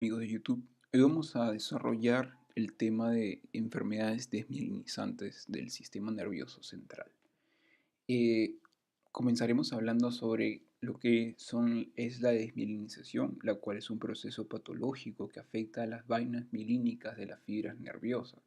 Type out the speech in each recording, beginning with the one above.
amigos de YouTube. Hoy vamos a desarrollar el tema de enfermedades desmielinizantes del sistema nervioso central. Eh, Comenzaremos hablando sobre lo que es la desmielinización, la cual es un proceso patológico que afecta a las vainas mielínicas de las fibras nerviosas.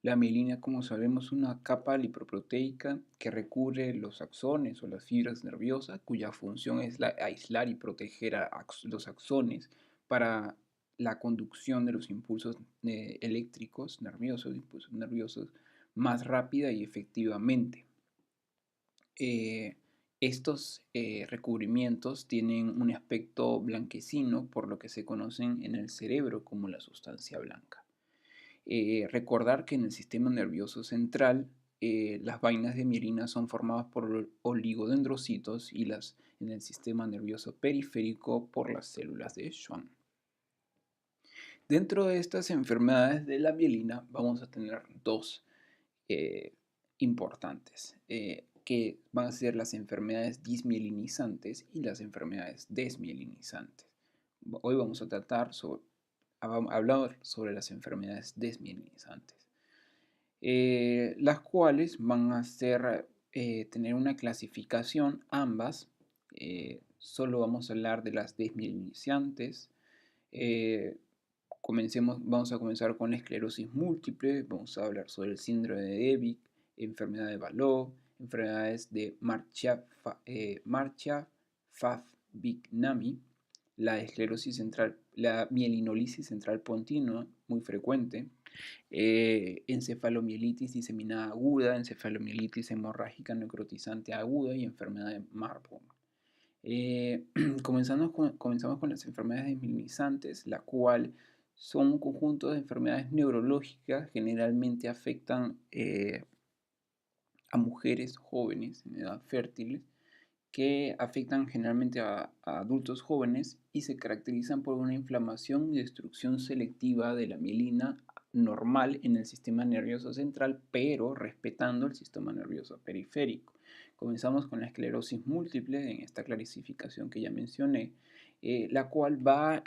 La mielina, como sabemos, es una capa lipoproteica que recubre los axones o las fibras nerviosas, cuya función es aislar y proteger a los axones para la conducción de los impulsos eléctricos nerviosos, impulsos nerviosos más rápida y efectivamente. Eh, Estos recubrimientos tienen un aspecto blanquecino, por lo que se conocen en el cerebro como la sustancia blanca. Recordar que en el sistema nervioso central las vainas de mielina son formadas por oligodendrocitos y en el sistema nervioso periférico por las células de Schwann. Dentro de estas enfermedades de la mielina vamos a tener dos eh, importantes, que van a ser las enfermedades dismielinizantes y las enfermedades desmielinizantes. Hoy vamos a hablar sobre las enfermedades desmielinizantes, las cuales van a tener una clasificación ambas. Solo vamos a hablar de las desmielinizantes. Eh, Vamos a comenzar con la esclerosis múltiple, vamos a hablar sobre el síndrome de Devic, enfermedad de Vallot, enfermedades de Marcha-Fafbignami, la esclerosis central, la mielinolisis central continua, muy frecuente, encefalomielitis diseminada aguda, encefalomielitis hemorrágica necrotizante aguda y enfermedad de Marburg. Comenzamos con las enfermedades desmielinizantes, la cual son un conjunto de enfermedades neurológicas, generalmente afectan a mujeres jóvenes en edad fértil, que afectan generalmente a adultos jóvenes y se caracterizan por una inflamación y destrucción selectiva de la mielina normal en el sistema nervioso central, pero respetando el sistema nervioso periférico. Comenzamos con la esclerosis múltiple, en esta clasificación que ya mencioné, la cual va a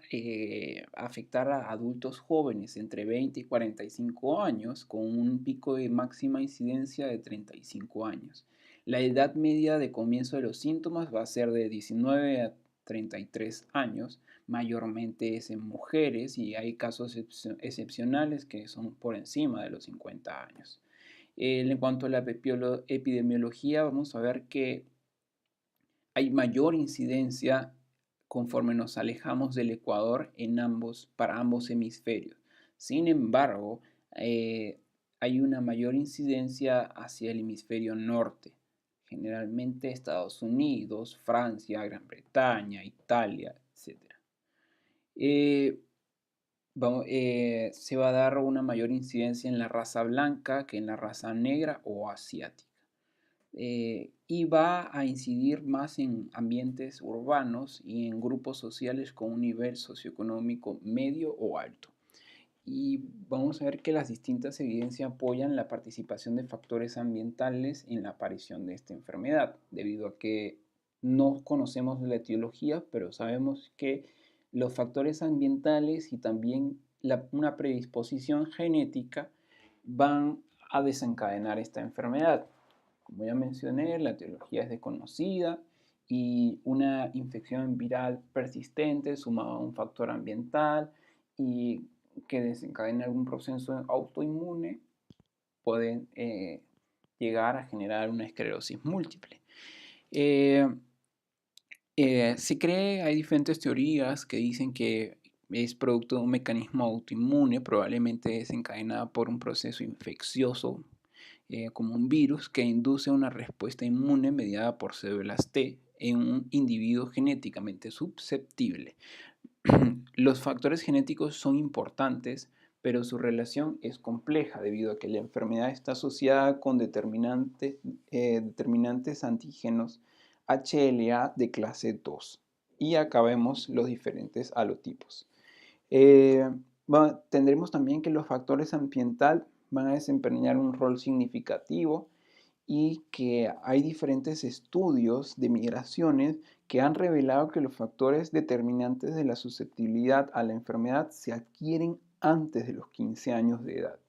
afectar a adultos jóvenes entre 20 y 45 años, con un pico de máxima incidencia de 35 años. La edad media de comienzo de los síntomas va a ser de 19 a 33 años, mayormente es en mujeres y hay casos excepcionales que son por encima de los 50 años. En cuanto a la epidemiología, vamos a ver que hay mayor incidencia conforme nos alejamos del Ecuador para ambos hemisferios. Sin embargo, hay una mayor incidencia hacia el hemisferio norte, generalmente Estados Unidos, Francia, Gran Bretaña, Italia, etc. Se va a dar una mayor incidencia en la raza blanca que en la raza negra o asiática. Y va a incidir más en ambientes urbanos y en grupos sociales con un nivel socioeconómico medio o alto. Y vamos a ver que las distintas evidencias apoyan la participación de factores ambientales en la aparición de esta enfermedad, debido a que no conocemos la etiología, pero sabemos que los factores ambientales y también una predisposición genética van a desencadenar esta enfermedad. Como ya mencioné, la etiología es desconocida y una infección viral persistente sumada a un factor ambiental y que desencadena algún proceso autoinmune pueden llegar a generar una esclerosis múltiple. Eh, hay diferentes teorías que dicen que es producto de un mecanismo autoinmune, probablemente desencadenada por un proceso infeccioso como un virus que induce una respuesta inmune mediada por células T en un individuo genéticamente susceptible. Los factores genéticos son importantes, pero su relación es compleja debido a que la enfermedad está asociada con determinantes antígenos HLA de clase 2. Y acá vemos los diferentes halotipos. Tendremos también que los factores ambientales van a desempeñar un rol significativo y que hay diferentes estudios de migraciones que han revelado que los factores determinantes de la susceptibilidad a la enfermedad se adquieren antes de los 15 años de edad.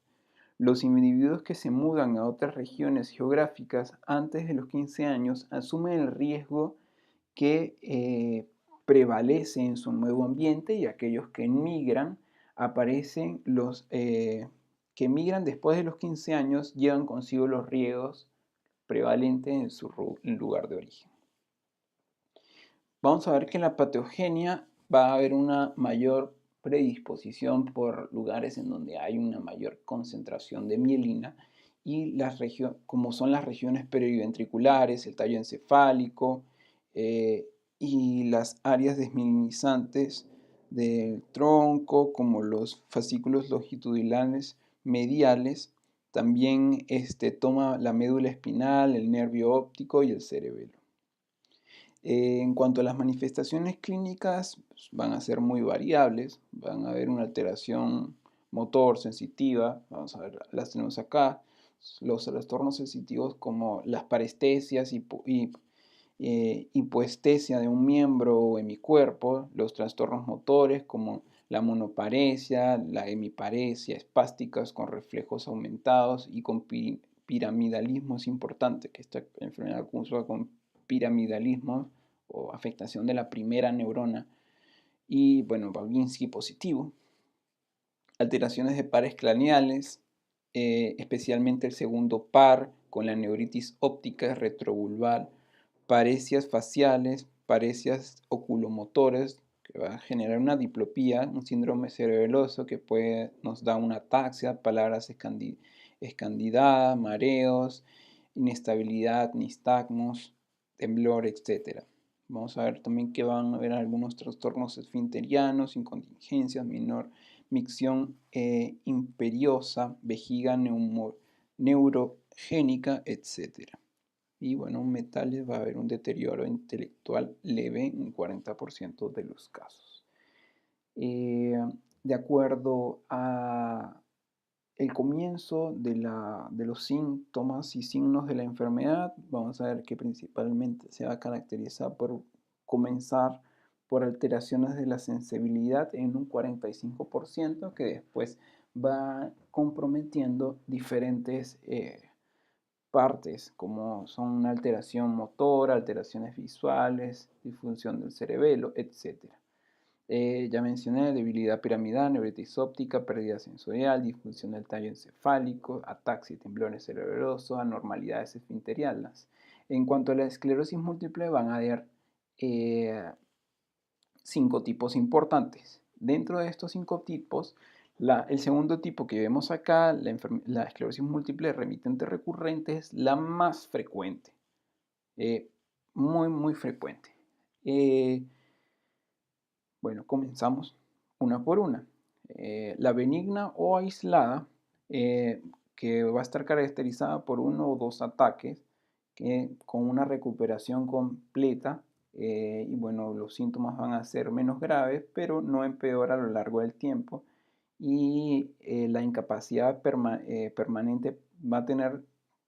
Los individuos que se mudan a otras regiones geográficas antes de los 15 años asumen el riesgo que prevalece en su nuevo ambiente, y aquellos que emigran aparecen los que emigran después de los 15 años llevan consigo los riesgos prevalentes en su lugar de origen. Vamos a ver que en la patogenia va a haber una mayor predisposición por lugares en donde hay una mayor concentración de mielina, y como son las regiones periventriculares, el tallo encefálico y las áreas desmielinizantes del tronco, como los fascículos longitudinales mediales. También toma la médula espinal, el nervio óptico y el cerebelo. En cuanto a las manifestaciones clínicas, pues, van a ser muy variables. Van a haber una alteración motor sensitiva, vamos a ver, las tenemos acá. Los trastornos sensitivos como las parestesias y hipoestesia de un miembro o hemicuerpo, los trastornos motores como la monoparesia, la hemiparesia, espásticas con reflejos aumentados y con piramidalismo. Es importante que esta enfermedad cursa con piramidalismo o afectación de la primera neurona, y bueno, Babinski positivo. Alteraciones de pares craneales, especialmente el segundo par con la neuritis óptica retrovulvar, paresias faciales, paresias oculomotoras, que va a generar una diplopía, un síndrome cerebeloso que nos da una ataxia, palabras escandidadas, mareos, inestabilidad, nistagmos, temblor, etc. Vamos a ver también que van a haber algunos trastornos esfinterianos, incontingencias, menor micción imperiosa, vejiga neurogénica, etc. Y bueno, metales, va a haber un deterioro intelectual leve en un 40% de los casos. De acuerdo a el comienzo de los síntomas y signos de la enfermedad, vamos a ver que principalmente se va a caracterizar por comenzar por alteraciones de la sensibilidad en un 45%, que después va comprometiendo diferentes partes, como son una alteración motora, alteraciones visuales, disfunción del cerebelo, etc. Ya mencioné debilidad piramidal, neuritis óptica, pérdida sensorial, disfunción del tallo encefálico, ataxia y temblores cerebrosos, anormalidades esfinterianas. En cuanto a la esclerosis múltiple, van a haber 5 tipos importantes. Dentro de estos 5 tipos, el segundo tipo que vemos acá, la esclerosis múltiple remitente recurrente, es la más frecuente. Muy frecuente. Bueno, comenzamos una por una. La benigna o aislada, que va a estar caracterizada por 1 o 2 ataques, con una recuperación completa, y bueno, los síntomas van a ser menos graves, pero no empeora a lo largo del tiempo, y la incapacidad permanente va a tener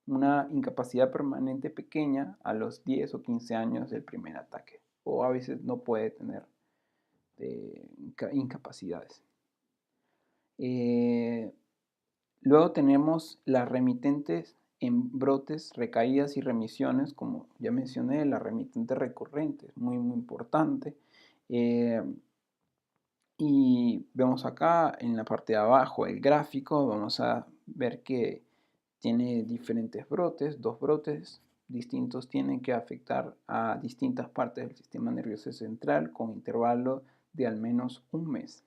una incapacidad permanente pequeña a los 10 o 15 años del primer ataque, o a veces no puede tener incapacidades. Luego tenemos las remitentes en brotes, recaídas y remisiones, como ya mencioné, la remitente recurrente es muy importante. Y vemos acá en la parte de abajo el gráfico, vamos a ver que tiene diferentes brotes, 2 brotes distintos tienen que afectar a distintas partes del sistema nervioso central con intervalo de al menos un mes.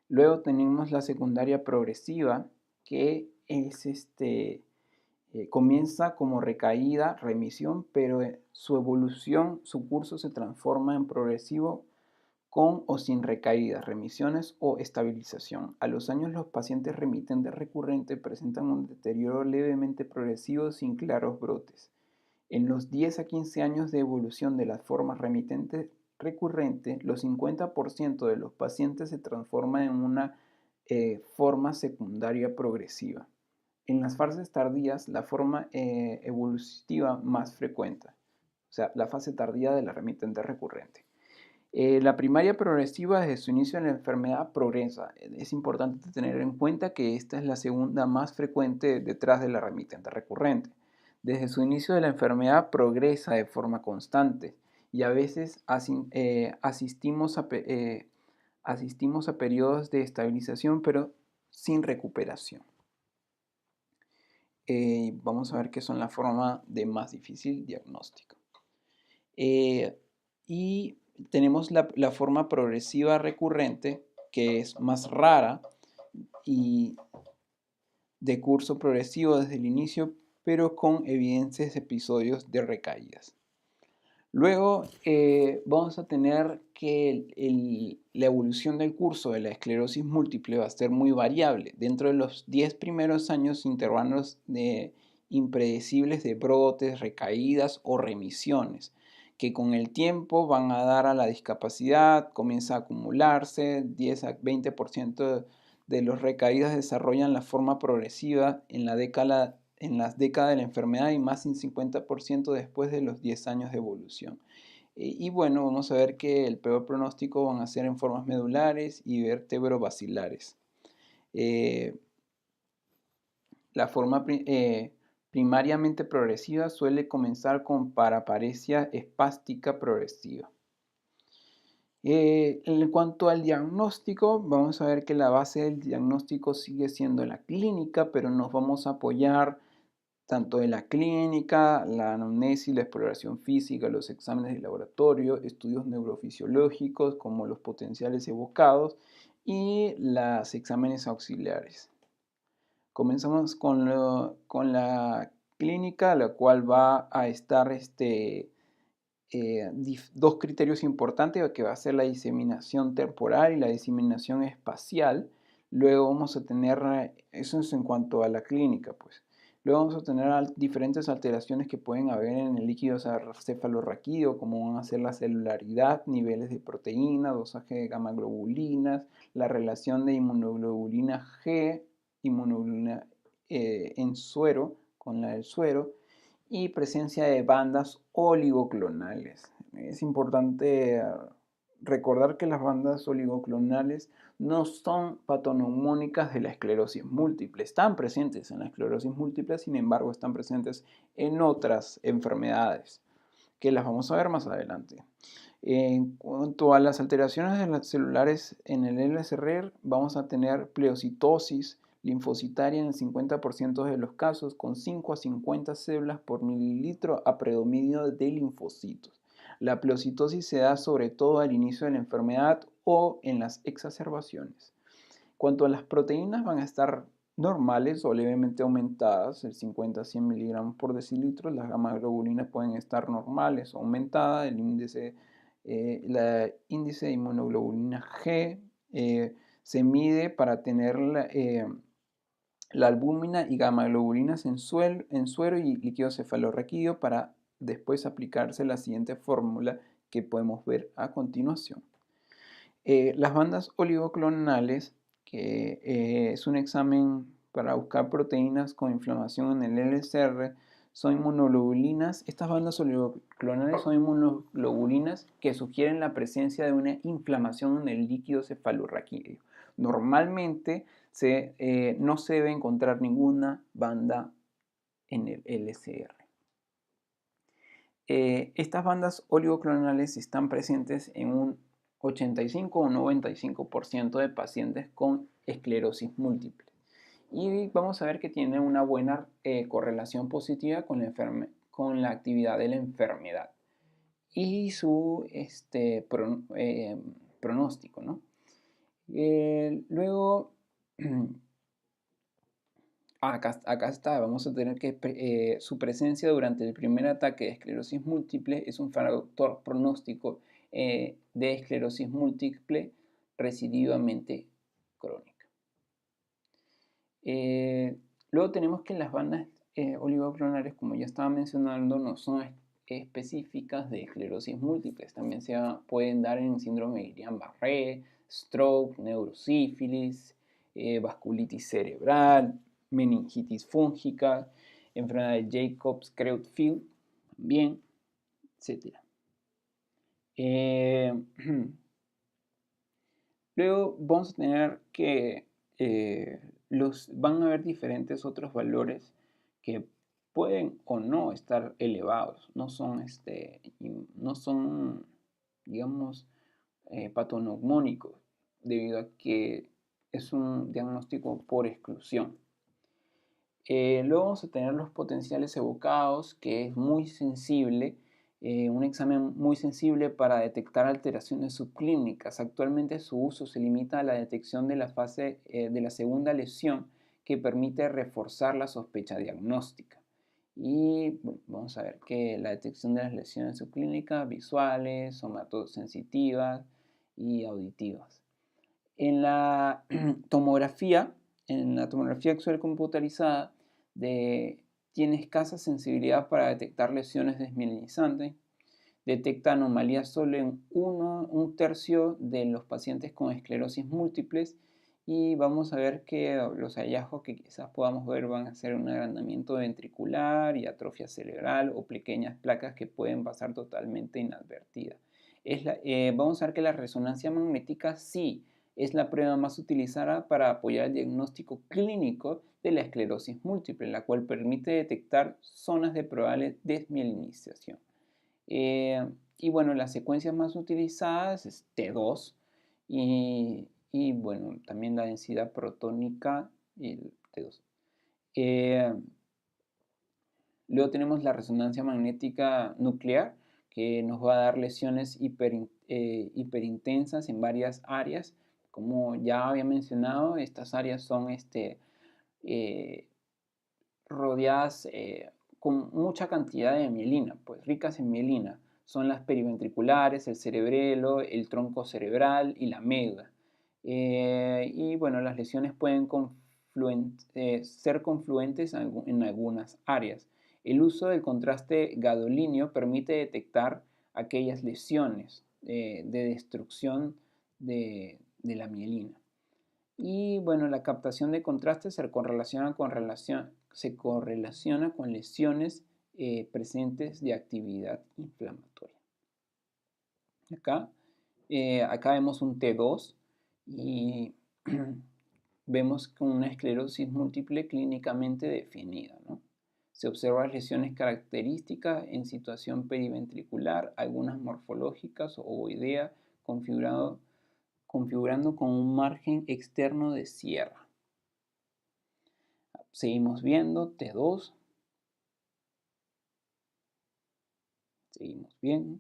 Luego tenemos la secundaria progresiva, que es comienza como recaída, remisión, pero su evolución, su curso se transforma en progresivo con o sin recaídas, remisiones o estabilización. A los años, los pacientes remitentes recurrentes presentan un deterioro levemente progresivo sin claros brotes. En los 10 a 15 años de evolución de las formas remitentes recurrentes, los 50% de los pacientes se transforman en una forma secundaria progresiva. en las fases tardías la forma evolutiva más frecuente, o sea, la fase tardía de la remitente recurrente. La primaria progresiva desde su inicio de la enfermedad progresa. Es importante tener en cuenta que esta es la segunda más frecuente detrás de la remitente recurrente. Desde su inicio de la enfermedad progresa de forma constante y a veces asistimos a periodos de estabilización pero sin recuperación. Vamos a ver qué son la forma de más difícil diagnóstico. Y tenemos la forma progresiva recurrente, que es más rara y de curso progresivo desde el inicio, pero con evidencias de episodios de recaídas. Luego vamos a tener que la evolución del curso de la esclerosis múltiple va a ser muy variable. Dentro de los 10 primeros años, intervalos impredecibles de brotes, recaídas o remisiones, que con el tiempo van a dar a la discapacidad, comienza a acumularse, 10 a 20% de las recaídas desarrollan la forma progresiva en las décadas de la enfermedad y más un 50% después de los 10 años de evolución. Y bueno, vamos a ver que el peor pronóstico van a ser en formas medulares y vertebrobacilares. La forma primariamente progresiva suele comenzar con paraparesia espástica progresiva. En cuanto al diagnóstico, vamos a ver que la base del diagnóstico sigue siendo la clínica, pero nos vamos a apoyar tanto en la clínica, la anamnesis, la exploración física, los exámenes de laboratorio, estudios neurofisiológicos como los potenciales evocados y los exámenes auxiliares. Comenzamos con la clínica, la cual va a estar dos criterios importantes, que va a ser la diseminación temporal y la diseminación espacial. Luego vamos a tener, eso es en cuanto a la clínica, pues. Luego vamos a tener diferentes alteraciones que pueden haber en el líquido cefalorraquídeo, como van a ser la celularidad, niveles de proteína, dosaje de gamma globulinas, la relación de inmunoglobulina G, inmunoglobulina en suero, con la del suero, y presencia de bandas oligoclonales. Es importante recordar que las bandas oligoclonales no son patognomónicas de la esclerosis múltiple. Están presentes en la esclerosis múltiple, sin embargo, están presentes en otras enfermedades, que las vamos a ver más adelante. En cuanto a las alteraciones de las celulares en el LSR, vamos a tener pleocitosis linfocitaria en el 50% de los casos, con 5 a 50 células por mililitro a predominio de linfocitos. La pleocitosis se da sobre todo al inicio de la enfermedad o en las exacerbaciones. Cuanto a las proteínas, van a estar normales o levemente aumentadas, el 50 a 100 miligramos por decilitro. Las gamma globulinas pueden estar normales o aumentadas. El índice de inmunoglobulina G se mide para tener la albúmina y gamma globulinas en suero y líquido cefalorraquídeo para después aplicarse la siguiente fórmula que podemos ver a continuación. Las bandas oligoclonales, que es un examen para buscar proteínas con inflamación en el LSR, son inmunoglobulinas. Estas bandas oligoclonales son inmunoglobulinas que sugieren la presencia de una inflamación en el líquido cefalorraquídeo. Normalmente no se debe encontrar ninguna banda en el LSR. Estas bandas oligoclonales están presentes en un 85 o 95% de pacientes con esclerosis múltiple. Y vamos a ver que tiene una buena correlación positiva con la actividad de la enfermedad y su pronóstico, ¿no? Luego, acá está, vamos a tener que su presencia durante el primer ataque de esclerosis múltiple es un factor pronóstico de esclerosis múltiple recidivamente crónica. Luego tenemos que las bandas oligoclonales, como ya estaba mencionando, no son específicas de esclerosis múltiple. También se pueden dar en síndrome de Guillain-Barré, stroke, neurosífilis, vasculitis cerebral, meningitis fúngica, enfermedad de Jacobs-Creutzfeldt también, etc. Luego vamos a tener que van a haber diferentes otros valores que pueden o no estar elevados, no son, digamos, patognomónicos, debido a que es un diagnóstico por exclusión. Luego vamos a tener los potenciales evocados, que es muy sensible, un examen muy sensible para detectar alteraciones subclínicas. Actualmente su uso se limita a la detección de la fase de la segunda lesión, que permite reforzar la sospecha diagnóstica. Y bueno, vamos a ver que la detección de las lesiones subclínicas visuales, somatosensitivas y auditivas. En la tomografía, axial computarizada, tiene escasa sensibilidad para detectar lesiones desmielinizantes. Detecta anomalías solo en un tercio de los pacientes con esclerosis múltiples, y vamos a ver que los hallazgos que quizás podamos ver van a ser un agrandamiento ventricular y atrofia cerebral o pequeñas placas que pueden pasar totalmente inadvertidas. Vamos a ver que la resonancia magnética sí es la prueba más utilizada para apoyar el diagnóstico clínico de la esclerosis múltiple, la cual permite detectar zonas de probable desmielinización. Y bueno, las secuencias más utilizadas es T2 y bueno, también la densidad protónica y el T2. Luego tenemos la resonancia magnética nuclear, que nos va a dar lesiones hiperintensas en varias áreas. Como ya había mencionado, estas áreas son rodeadas con mucha cantidad de mielina, pues ricas en mielina. Son las periventriculares, el cerebelo, el tronco cerebral y la médula. Y bueno, las lesiones pueden ser confluentes en algunas áreas. El uso del contraste gadolíneo permite detectar aquellas lesiones de destrucción de la mielina. Y bueno, la captación de contraste se correlaciona con lesiones presentes de actividad inflamatoria. Acá vemos un T2 y vemos con una esclerosis múltiple clínicamente definida, ¿no? Se observan lesiones características en situación periventricular, algunas morfológicas o ovoidea, configurando con un margen externo de sierra. Seguimos viendo T2. Seguimos bien.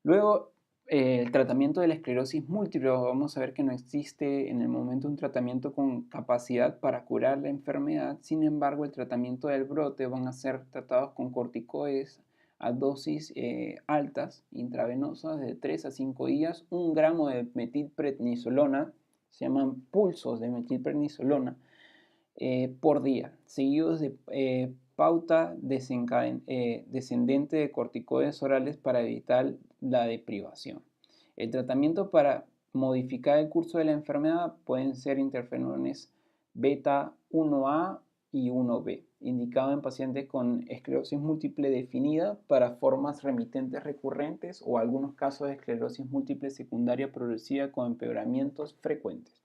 Luego, el tratamiento de la esclerosis múltiple. Vamos a ver que no existe en el momento un tratamiento con capacidad para curar la enfermedad. Sin embargo, el tratamiento del brote van a ser tratados con corticoides a dosis altas, intravenosas, de 3 a 5 días. 1 gramo de metilprednisolona, se llaman pulsos de metilprednisolona, por día, seguidos de pauta descendente de corticoides orales para evitar la deprivación. El tratamiento para modificar el curso de la enfermedad pueden ser interferones beta 1A y 1B, indicado en pacientes con esclerosis múltiple definida para formas remitentes recurrentes o algunos casos de esclerosis múltiple secundaria progresiva con empeoramientos frecuentes.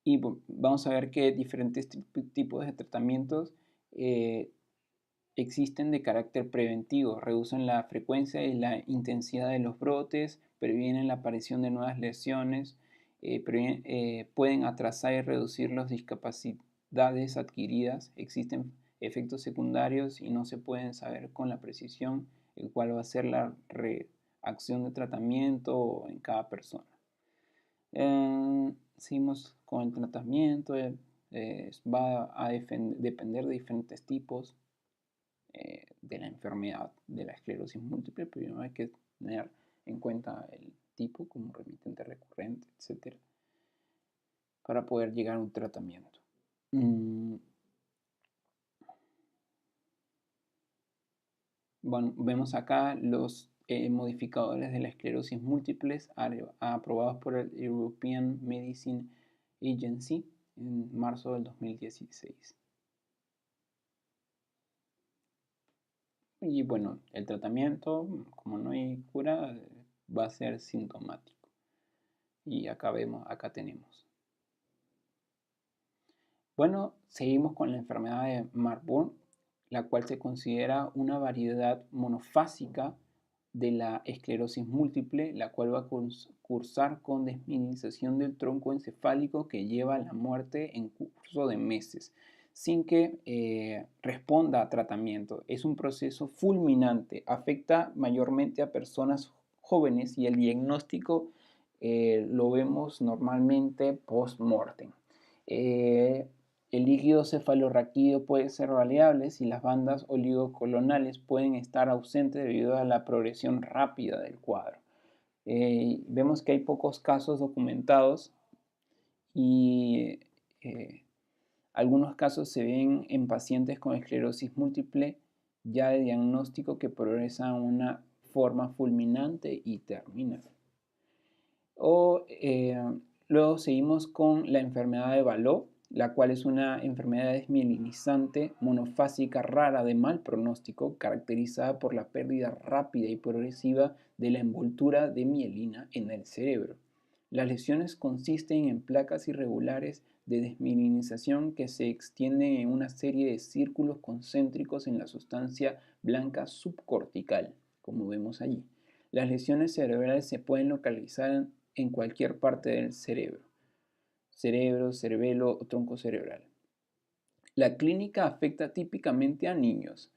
Y vamos a ver que diferentes tipos de tratamientos existen de carácter preventivo, reducen la frecuencia y la intensidad de los brotes, previenen la aparición de nuevas lesiones, pueden atrasar y reducir las discapacidades adquiridas, existen efectos secundarios y no se pueden saber con la precisión el cual va a ser la reacción de tratamiento en cada persona. Seguimos con el tratamiento, va a depender de diferentes tipos de la enfermedad de la esclerosis múltiple. Primero hay que tener en cuenta el tipo como remitente recurrente, etc., para poder llegar a un tratamiento. Bueno, vemos acá los modificadores de la esclerosis múltiples aprobados por el European Medicine Agency en marzo del 2016. Y bueno, el tratamiento, como no hay cura, va a ser sintomático. Y acá tenemos. Bueno, seguimos con la enfermedad de Marburg, la cual se considera una variedad monofásica de la esclerosis múltiple, la cual va a cursar con desmielinización del tronco encefálico que lleva a la muerte en curso de meses, sin que responda a tratamiento. Es un proceso fulminante, afecta mayormente a personas jóvenes y el diagnóstico lo vemos normalmente post-mortem. El líquido cefalorraquídeo puede ser variable si las bandas oligocolonales pueden estar ausentes debido a la progresión rápida del cuadro. Vemos que hay pocos casos documentados y algunos casos se ven en pacientes con esclerosis múltiple ya de diagnóstico que progresa de una forma fulminante y terminal. Luego seguimos con la enfermedad de Vallot, la cual es una enfermedad desmielinizante monofásica rara de mal pronóstico, caracterizada por la pérdida rápida y progresiva de la envoltura de mielina en el cerebro. Las lesiones consisten en placas irregulares de desmielinización que se extienden en una serie de círculos concéntricos en la sustancia blanca subcortical, como vemos allí. Las lesiones cerebrales se pueden localizar en cualquier parte del cerebro, cerebelo o tronco cerebral. La clínica afecta típicamente a niños.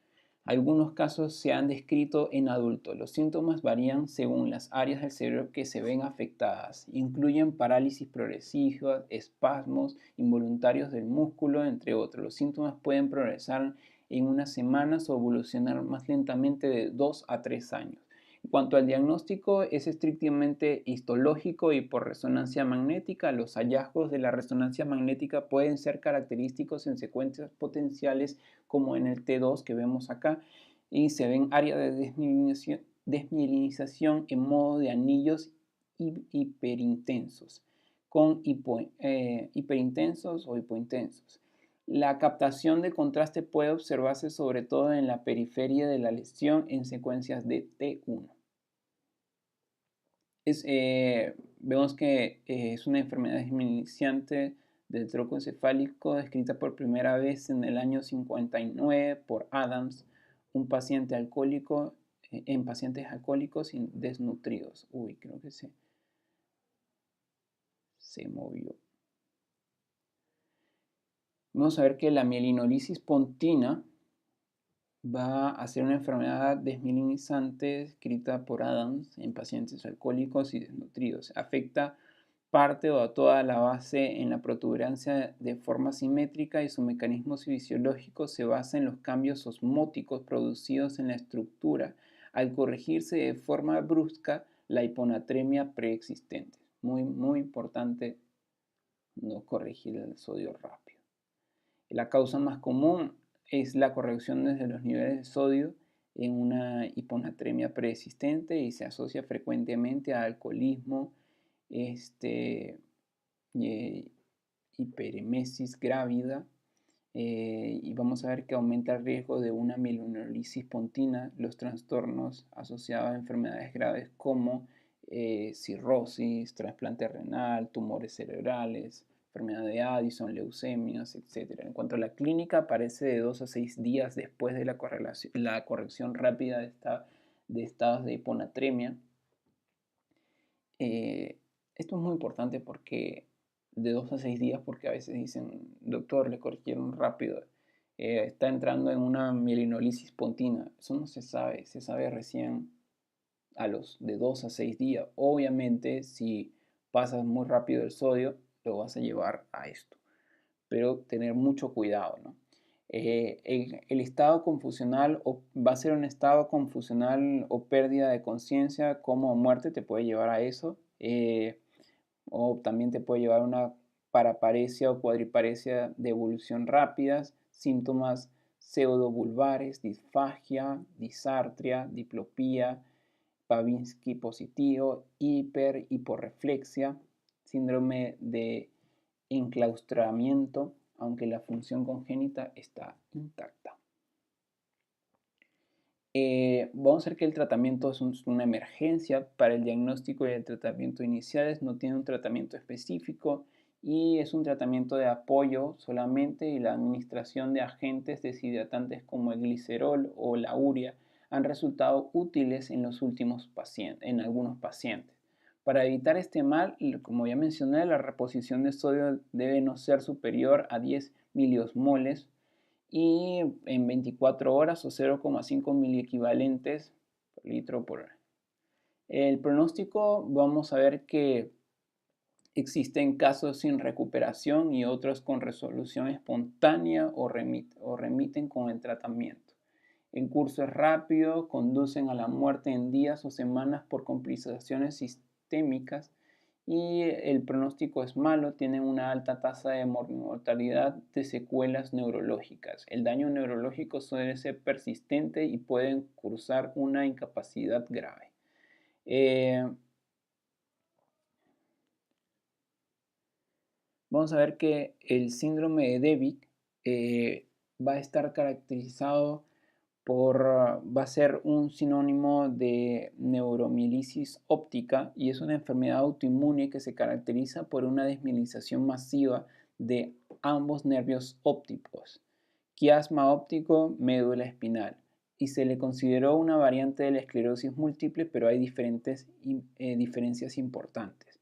Algunos casos se han descrito en adultos. Los síntomas varían según las áreas del cerebro que se ven afectadas. Incluyen parálisis progresiva, espasmos involuntarios del músculo, entre otros. Los síntomas pueden progresar en unas semanas o evolucionar más lentamente de 2 a 3 años. En cuanto al diagnóstico, es estrictamente histológico y por resonancia magnética. Los hallazgos de la resonancia magnética pueden ser característicos en secuencias potenciales como en el T2 que vemos acá, y se ven áreas de desmielinización en modo de anillos hiperintensos, con hiperintensos o hipointensos. La captación de contraste puede observarse sobre todo en la periferia de la lesión en secuencias de T1. Vemos que es una enfermedad desmielinizante del tronco encefálico descrita por primera vez en el año 59 por Adams, un paciente alcohólico, en pacientes alcohólicos y desnutridos. Uy, creo que se movió. Vamos a ver que la mielinolisis pontina va a ser una enfermedad desmielinizante descrita por Adams en pacientes alcohólicos y desnutridos. Afecta parte o a toda la base en la protuberancia de forma simétrica y su mecanismo fisiológico se basa en los cambios osmóticos producidos en la estructura al corregirse de forma brusca la hiponatremia preexistente. Muy importante no corregir el sodio rápido. La causa más común es la corrección desde los niveles de sodio en una hiponatremia preexistente y se asocia frecuentemente a alcoholismo, hiperemesis grávida, y vamos a ver que aumenta el riesgo de una mielinolisis pontina, los trastornos asociados a enfermedades graves como cirrosis, trasplante renal, tumores cerebrales, enfermedad de Addison, leucemias, etc. En cuanto a la clínica, aparece de 2 a 6 días después de la corrección rápida de estados de hiponatremia. Esto es muy importante porque de 2 a 6 días, porque a veces dicen, doctor, le corrigieron rápido, está entrando en una mielinolisis pontina. Eso no se sabe recién a los de 2 a 6 días. Obviamente, si pasas muy rápido el sodio, lo vas a llevar a esto, pero tener mucho cuidado, ¿no? El estado confusional va a ser un estado confusional o pérdida de conciencia como muerte, te puede llevar a eso, o también te puede llevar a una paraparesia o cuadriparesia de evolución rápidas, síntomas pseudovulvares, disfagia, disartria, diplopía, Babinski positivo, hiporreflexia, síndrome de enclaustramiento, aunque la función congénita está intacta. Vamos a ver que el tratamiento es una emergencia. Para el diagnóstico y el tratamiento iniciales no tiene un tratamiento específico y es un tratamiento de apoyo solamente, y la administración de agentes deshidratantes como el glicerol o la urea han resultado útiles en los últimos pacientes, en algunos pacientes. Para evitar este mal, como ya mencioné, la reposición de sodio debe no ser superior a 10 miliosmoles y en 24 horas o 0,5 miliequivalentes por litro por hora. El pronóstico, vamos a ver que existen casos sin recuperación y otros con resolución espontánea o remiten con el tratamiento. El curso es rápido, conducen a la muerte en días o semanas por complicaciones sistémicas y el pronóstico es malo, tienen una alta tasa de mortalidad de secuelas neurológicas. El daño neurológico suele ser persistente y pueden causar una incapacidad grave. Vamos a ver que el síndrome de Devic va a estar caracterizado va a ser un sinónimo de neuromielitis óptica y es una enfermedad autoinmune que se caracteriza por una desmielinización masiva de ambos nervios ópticos, quiasma óptico, médula espinal, y se le consideró una variante de la esclerosis múltiple, pero hay diferencias importantes.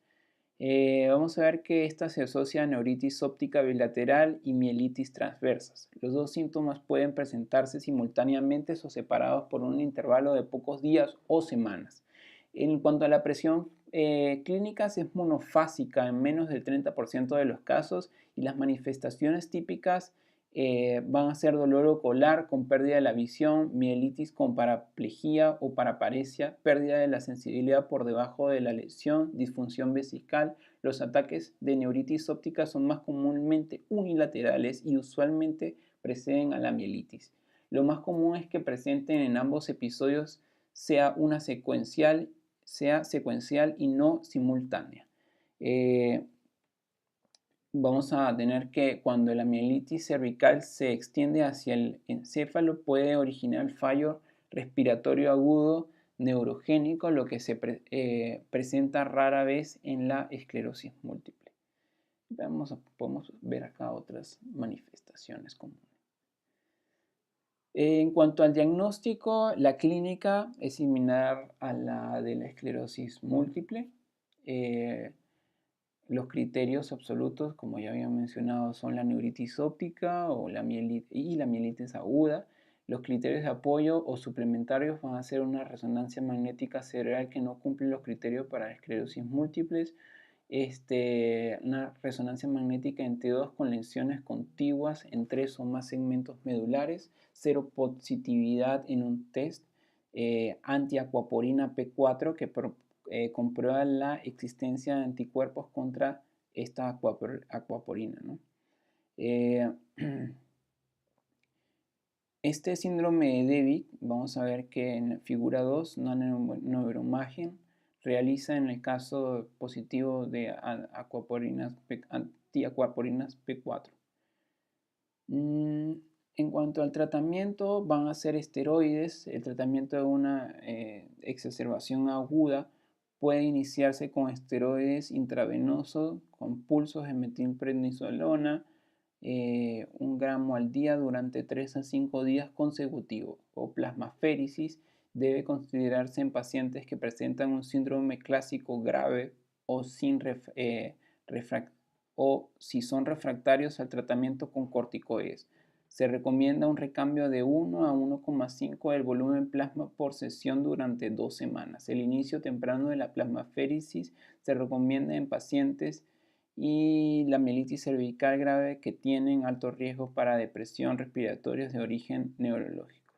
Vamos a ver que esta se asocia a neuritis óptica bilateral y mielitis transversas. Los dos síntomas pueden presentarse simultáneamente o separados por un intervalo de pocos días o semanas. En cuanto a la presión clínica, es monofásica en menos del 30% de los casos y las manifestaciones típicas van a ser dolor ocular con pérdida de la visión, mielitis con paraplegia o paraparesia, pérdida de la sensibilidad por debajo de la lesión, disfunción vesical. Los ataques de neuritis óptica son más comúnmente unilaterales y usualmente preceden a la mielitis. Lo más común es que presenten en ambos episodios sea secuencial y no simultánea. Vamos a tener que cuando la mielitis cervical se extiende hacia el encéfalo puede originar fallo respiratorio agudo neurogénico, lo que se presenta rara vez en la esclerosis múltiple. Podemos ver acá otras manifestaciones comunes. En cuanto al diagnóstico, la clínica es similar a la de la esclerosis múltiple. Los criterios absolutos, como ya había mencionado, son la neuritis óptica o la mielitis aguda. Los criterios de apoyo o suplementarios van a ser una resonancia magnética cerebral que no cumple los criterios para esclerosis múltiples, una resonancia magnética en T2 con lesiones contiguas en 3 o más segmentos medulares, cero positividad en un test antiacuaporina P4 que comprueba la existencia de anticuerpos contra esta acuaporina, ¿no? Este síndrome de Devic, vamos a ver que en figura 2, neuroimagen realiza en el caso positivo de antiacuaporinas P4. En cuanto al tratamiento, van a ser esteroides. El tratamiento de una exacerbación aguda puede iniciarse con esteroides intravenosos, con pulsos de metilprednisolona, 1 gramo al día durante 3 a 5 días consecutivos. O plasmaféresis debe considerarse en pacientes que presentan un síndrome clásico grave o si son refractarios al tratamiento con corticoides. Se recomienda un recambio de 1 a 1,5 del volumen plasma por sesión durante 2 semanas. El inicio temprano de la plasmaféresis se recomienda en pacientes y la mielitis cervical grave que tienen alto riesgo para depresión respiratoria de origen neurológico.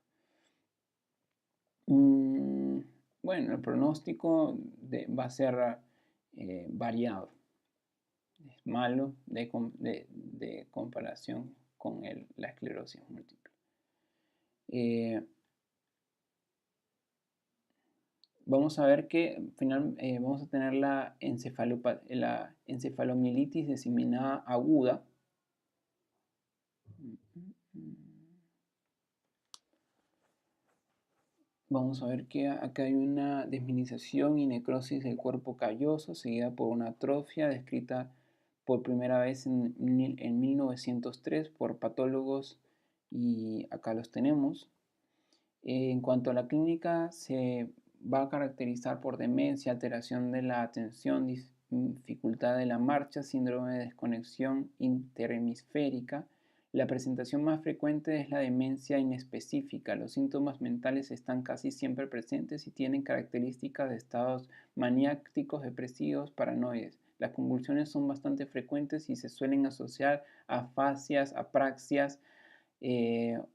Bueno, el pronóstico va a ser variado. Es malo de comparación con la esclerosis múltiple. vamos a ver que vamos a tener la encefalomielitis diseminada aguda. Vamos a ver que acá hay una desmielización y necrosis del cuerpo calloso, seguida por una atrofia descrita por primera vez en 1903 por patólogos, y acá los tenemos. En cuanto a la clínica, se va a caracterizar por demencia, alteración de la atención, dificultad de la marcha, síndrome de desconexión interhemisférica. La presentación más frecuente es la demencia inespecífica. Los síntomas mentales están casi siempre presentes y tienen características de estados maniáticos, depresivos, paranoides. Las convulsiones son bastante frecuentes y se suelen asociar a afasias, apraxias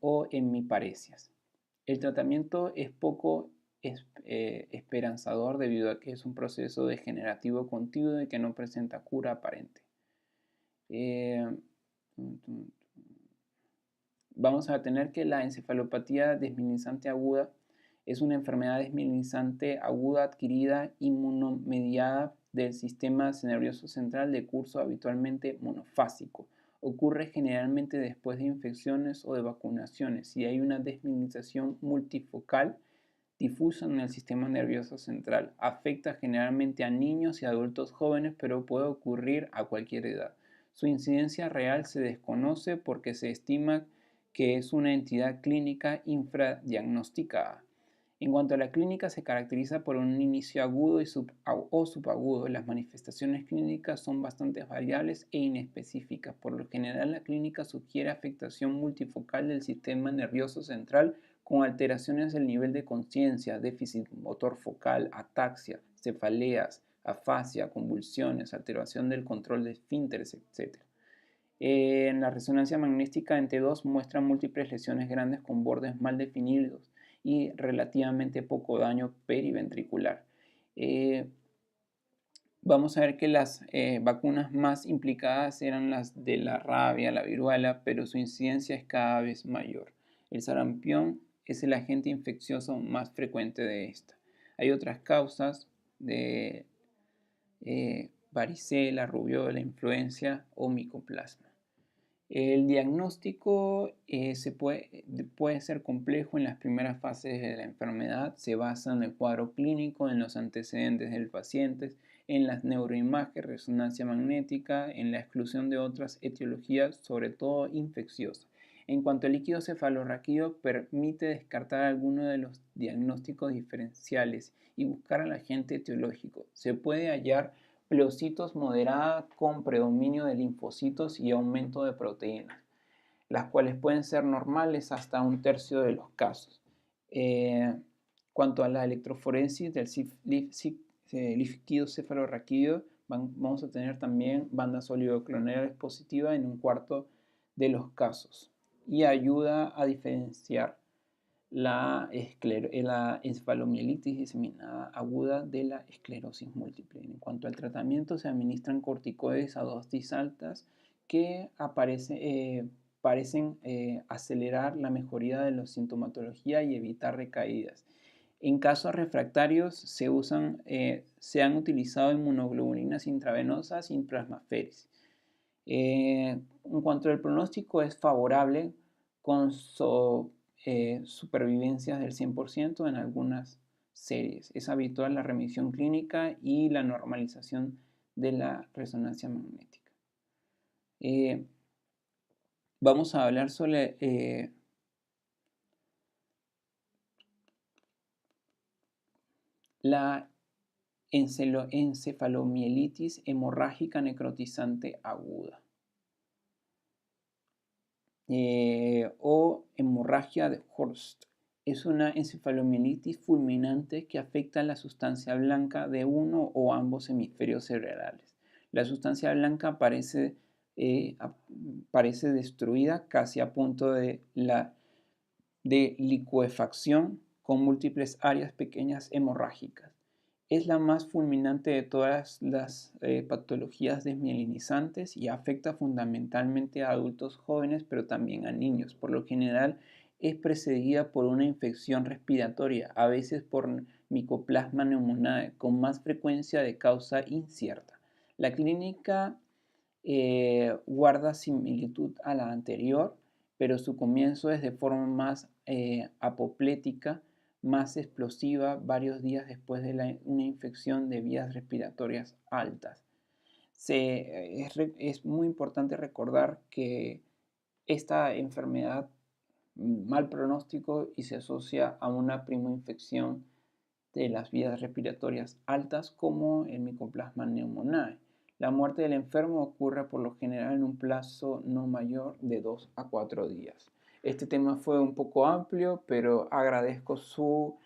o hemiparesias. El tratamiento es poco esperanzador debido a que es un proceso degenerativo continuo y que no presenta cura aparente. Vamos a tener que la encefalopatía desmielinizante aguda es una enfermedad desmielinizante aguda adquirida inmunomediada del sistema nervioso central de curso habitualmente monofásico. Ocurre generalmente después de infecciones o de vacunaciones y hay una desmielinización multifocal difusa en el sistema nervioso central. Afecta generalmente a niños y adultos jóvenes, pero puede ocurrir a cualquier edad. Su incidencia real se desconoce porque se estima que es una entidad clínica infradiagnosticada. En cuanto a la clínica, se caracteriza por un inicio agudo o subagudo. Las manifestaciones clínicas son bastante variables e inespecíficas. Por lo general, la clínica sugiere afectación multifocal del sistema nervioso central con alteraciones del nivel de conciencia, déficit motor focal, ataxia, cefaleas, afasia, convulsiones, alteración del control de esfínteres, etc. En la resonancia magnética en T2 muestra múltiples lesiones grandes con bordes mal definidos y relativamente poco daño periventricular. Vamos a ver que las vacunas más implicadas eran las de la rabia, la viruela, pero su incidencia es cada vez mayor. El sarampión es el agente infeccioso más frecuente de esta. Hay otras causas de varicela, rubiola, influenza o micoplasma. El diagnóstico puede ser complejo en las primeras fases de la enfermedad. Se basa en el cuadro clínico, en los antecedentes del paciente, en las neuroimágenes, resonancia magnética, en la exclusión de otras etiologías, sobre todo infecciosas. En cuanto al líquido cefalorraquídeo, permite descartar algunos de los diagnósticos diferenciales y buscar al agente etiológico. Se puede hallar pleocitos moderada con predominio de linfocitos y aumento de proteínas, las cuales pueden ser normales hasta un tercio de los casos. Cuanto a la electroforesis del líquido cefalorraquídeo, vamos a tener también bandas oligoclonales positivas en un cuarto de los casos y ayuda a diferenciar la encefalomielitis diseminada aguda de la esclerosis múltiple. En cuanto al tratamiento, se administran corticoides a dosis altas que parecen acelerar la mejoría de la sintomatología y evitar recaídas. En casos refractarios se han utilizado inmunoglobulinas intravenosas y plasmaféresis. En cuanto al pronóstico, es favorable con supervivencias del 100% en algunas series. Es habitual la remisión clínica y la normalización de la resonancia magnética. Vamos a hablar sobre la encefalomielitis hemorrágica necrotizante aguda. O hemorragia de Horst. Es una encefalomielitis fulminante que afecta a la sustancia blanca de uno o ambos hemisferios cerebrales. La sustancia blanca parece destruida, casi a punto de licuefacción, con múltiples áreas pequeñas hemorrágicas. Es la más fulminante de todas las patologías desmielinizantes y afecta fundamentalmente a adultos jóvenes, pero también a niños. Por lo general es precedida por una infección respiratoria, a veces por Mycoplasma pneumoniae con más frecuencia de causa incierta. La clínica guarda similitud a la anterior, pero su comienzo es de forma más apoplética, más explosiva, varios días después de una infección de vías respiratorias altas. Es muy importante recordar que esta enfermedad mal pronóstico y se asocia a una primoinfección de las vías respiratorias altas como el Mycoplasma pneumoniae. La muerte del enfermo ocurre por lo general en un plazo no mayor de 2 a 4 días. Este tema fue un poco amplio, pero agradezco su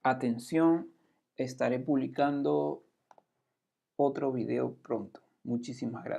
atención. Estaré publicando otro video pronto. Muchísimas gracias.